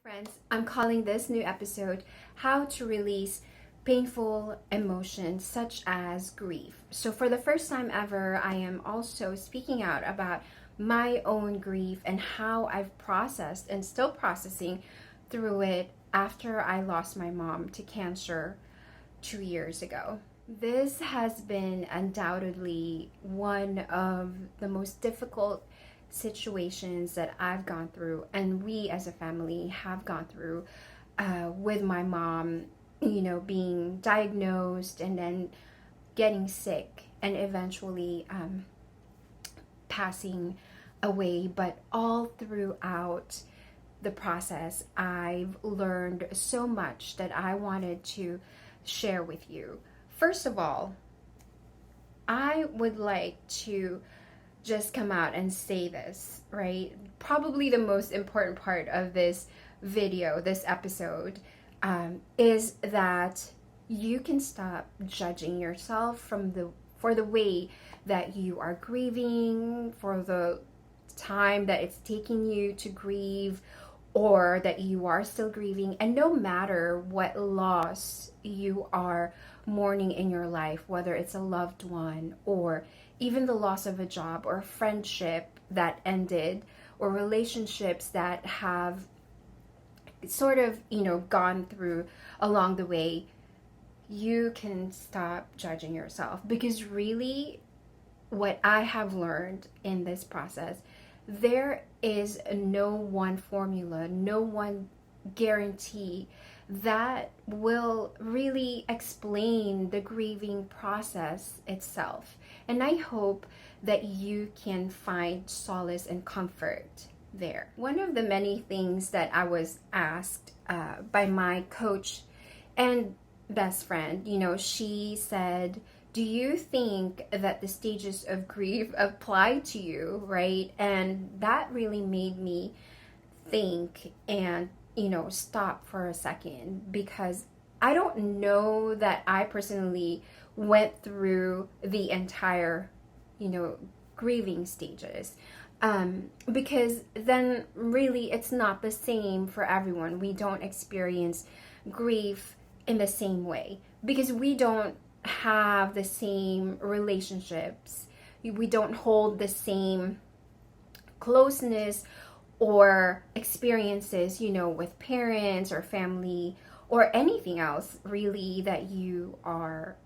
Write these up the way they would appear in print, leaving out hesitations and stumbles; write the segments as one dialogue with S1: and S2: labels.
S1: friends. I'm calling this new episode How to Release Painful Emotions Such as Grief. So, for the first time ever, I am also speaking out about my own grief and how I've processed and still processing through it after I lost my mom to cancer 2 years ago. This has been undoubtedly one of the most difficult situations that I've gone through, and we as a family have gone through with my mom, being diagnosed and then getting sick and eventually passing away. But all throughout the process, I've learned so much that I wanted to share with you. First of all, I would like to just come out and say this, right? Probably the most important part of this video, this episode, is that you can stop judging yourself for the way that you are grieving, for the time that it's taking you to grieve, or that you are still grieving. And no matter what loss you are mourning in your life, whether it's a loved one or even the loss of a job or a friendship that ended or relationships that have sort of, gone through along the way, you can stop judging yourself. Because really, what I have learned in this process, there is no one formula, no one guarantee that will really explain the grieving process itself. And I hope that you can find solace and comfort there. One of the many things that I was asked by my coach and best friend, she said, do you think that the stages of grief apply to you, right? And that really made me think and, stop for a second, because I don't know that I personally went through the entire, grieving stages. Because then really it's not the same for everyone. We don't experience grief in the same way because we don't have the same relationships. We don't hold the same closeness or experiences, with parents or family or anything else really that you are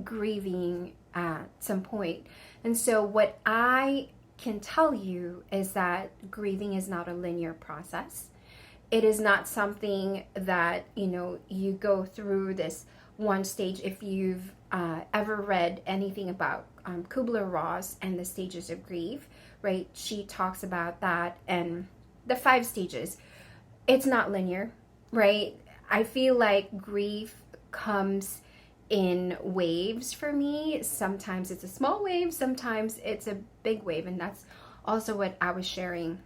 S1: grieving at some point. And so what I can tell you is that grieving is not a linear process. It is not something that, you go through this one stage. If you've ever read anything about Kubler-Ross and the stages of grief, right? She talks about that and the 5 stages. It's not linear, right? I feel like grief comes in waves for me. Sometimes it's a small wave, sometimes it's a big wave, and that's also what I was sharing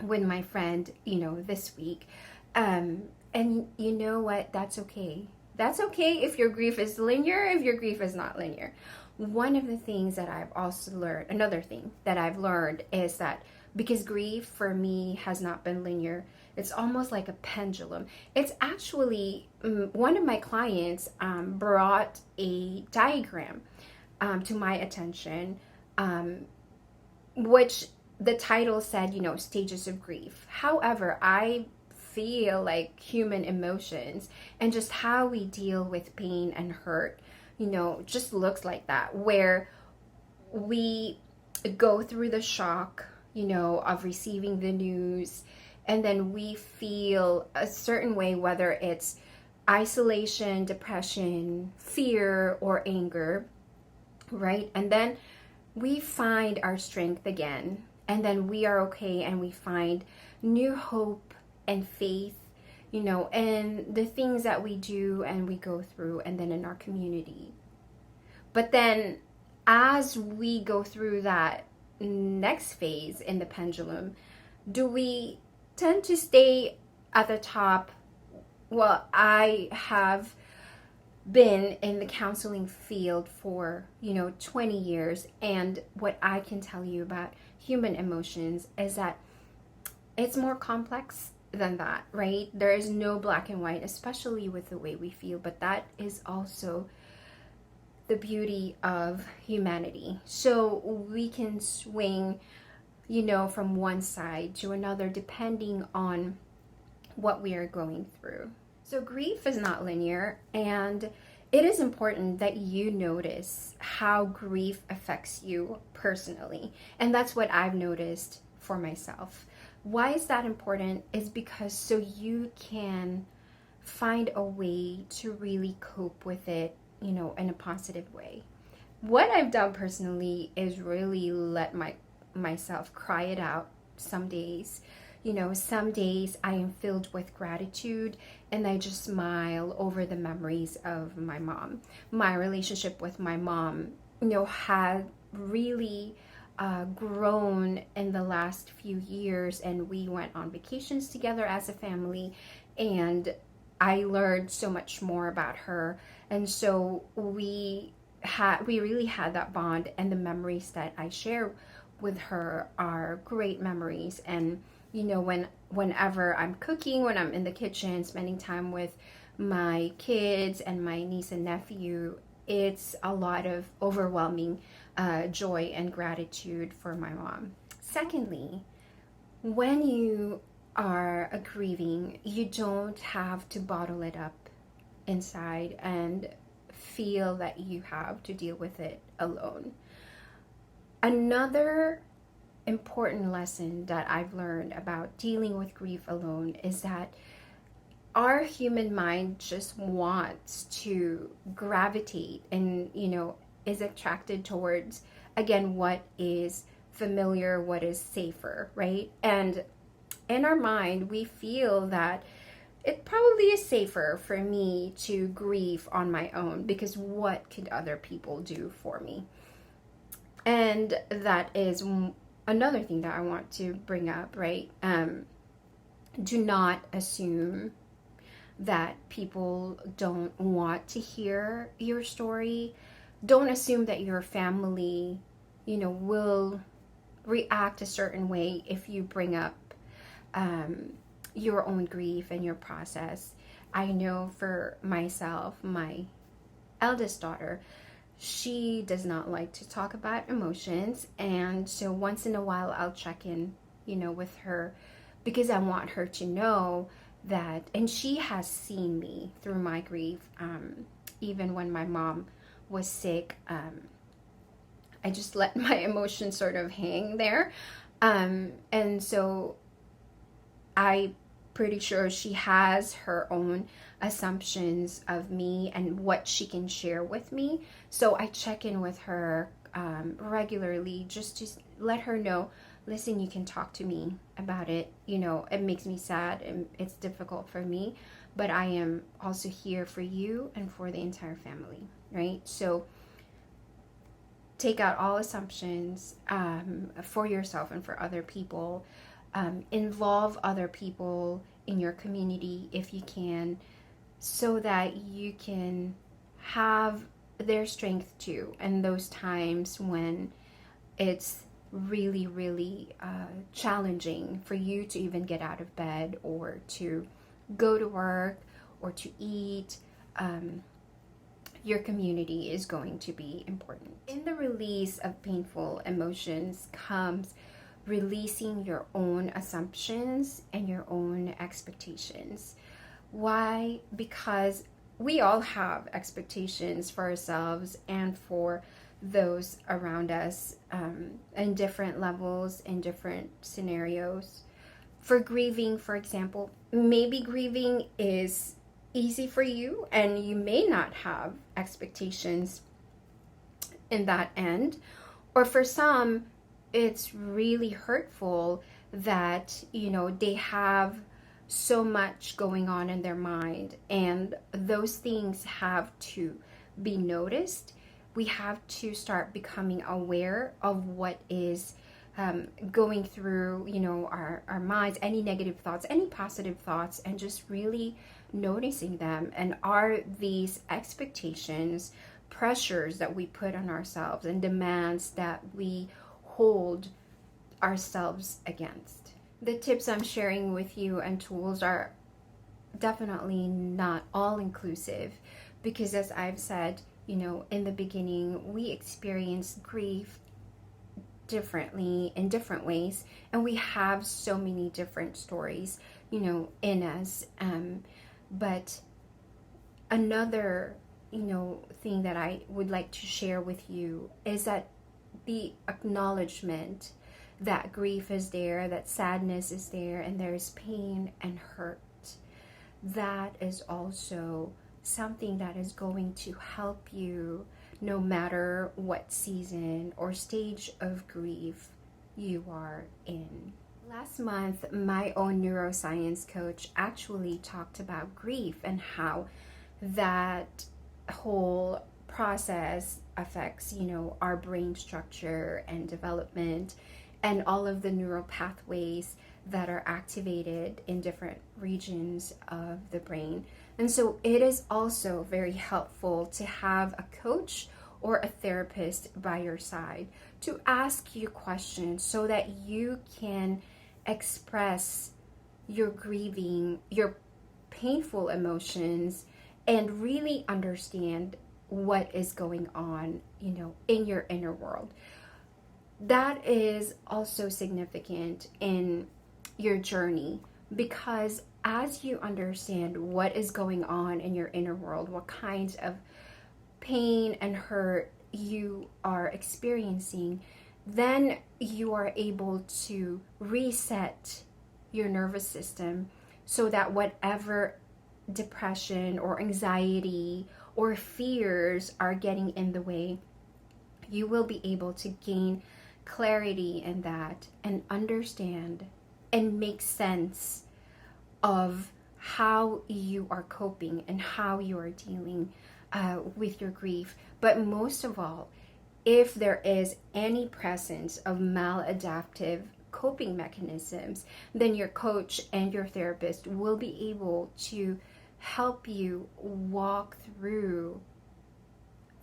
S1: with my friend, this week. And you know what? That's okay. That's okay if your grief is linear, if your grief is not linear. One of the things that I've also learned, another thing that I've learned is that because grief for me has not been linear, it's almost like a pendulum. It's actually, one of my clients brought a diagram to my attention, which the title said, stages of grief. However, I feel like human emotions and just how we deal with pain and hurt, just looks like that, where we go through the shock, of receiving the news, and then we feel a certain way, whether it's isolation, depression, fear, or anger, right? And then we find our strength again, and then we are okay, and we find new hope and faith, and the things that we do and we go through, and then in our community. But then as we go through that next phase in the pendulum, do we tend to stay at the top? Well, I have been in the counseling field for 20 years, and what I can tell you about human emotions is that it's more complex than that, right? There is no black and white, especially with the way we feel, but that is also the beauty of humanity. So we can swing, from one side to another depending on what we are going through. So grief is not linear, and it is important that you notice how grief affects you personally. And that's what I've noticed for myself. Why is that important? Is because so you can find a way to really cope with it, in a positive way. What I've done personally is really let myself cry it out some days. Some days I am filled with gratitude and I just smile over the memories of my mom. My relationship with my mom, had really grown in the last few years, and we went on vacations together as a family, and I learned so much more about her. And so we really had that bond, and the memories that I share with her are great memories. And whenever I'm cooking, when I'm in the kitchen, spending time with my kids and my niece and nephew, it's a lot of overwhelming joy and gratitude for my mom. Secondly, when you are grieving, you don't have to bottle it up inside and feel that you have to deal with it alone. Another important lesson that I've learned about dealing with grief alone is that our human mind just wants to gravitate and, is attracted towards, again, what is familiar, what is safer, right? And in our mind, we feel that it probably is safer for me to grieve on my own, because what could other people do for me? And that is another thing that I want to bring up, right? Do not assume that people don't want to hear your story. Don't assume that your family, will react a certain way if you bring up your own grief and your process. I know for myself, my eldest daughter, she does not like to talk about emotions, and so once in a while I'll check in, with her, because I want her to know that, and she has seen me through my grief. Even when my mom was sick, I just let my emotions sort of hang there, and so I pretty sure she has her own assumptions of me and what she can share with me. So I check in with her regularly, just to let her know, listen, you can talk to me about it. It makes me sad and it's difficult for me, but I am also here for you and for the entire family, right? So take out all assumptions for yourself and for other people. Involve other people in your community if you can, so that you can have their strength too. And those times when it's really, really challenging for you to even get out of bed or to go to work or to eat, your community is going to be important. In the release of painful emotions comes releasing your own assumptions and your own expectations. Why? Because we all have expectations for ourselves and for those around us, in different levels, in different scenarios. For grieving, for example, maybe grieving is easy for you and you may not have expectations in that end. Or for some, it's really hurtful that, they have so much going on in their mind, and those things have to be noticed. We have to start becoming aware of what is going through, our minds, any negative thoughts, any positive thoughts, and just really noticing them. And are these expectations, pressures that we put on ourselves, and demands that we hold ourselves against? The tips I'm sharing with you and tools are definitely not all inclusive, because as I've said, in the beginning, we experience grief differently in different ways, and we have so many different stories, in us. But another, thing that I would like to share with you is that the acknowledgement that grief is there, that sadness is there, and there's pain and hurt, that is also something that is going to help you no matter what season or stage of grief you are in. Last month, my own neuroscience coach actually talked about grief and how that whole process affects, our brain structure and development, and all of the neural pathways that are activated in different regions of the brain. And so it is also very helpful to have a coach or a therapist by your side to ask you questions so that you can express your grieving, your painful emotions, and really understand what is going on, in your inner world. That is also significant in your journey, because as you understand what is going on in your inner world, what kinds of pain and hurt you are experiencing, then you are able to reset your nervous system so that whatever depression or anxiety or fears are getting in the way, you will be able to gain clarity in that and understand and make sense of how you are coping and how you are dealing with your grief. But most of all, if there is any presence of maladaptive coping mechanisms, then your coach and your therapist will be able to help you walk through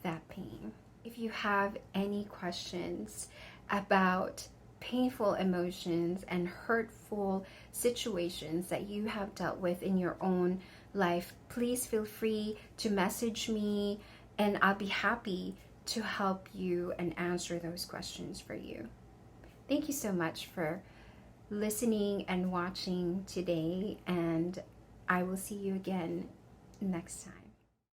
S1: that pain. If you have any questions about painful emotions and hurtful situations that you have dealt with in your own life, please feel free to message me, and I'll be happy to help you and answer those questions for you. Thank you so much for listening and watching today, and I will see you again next time.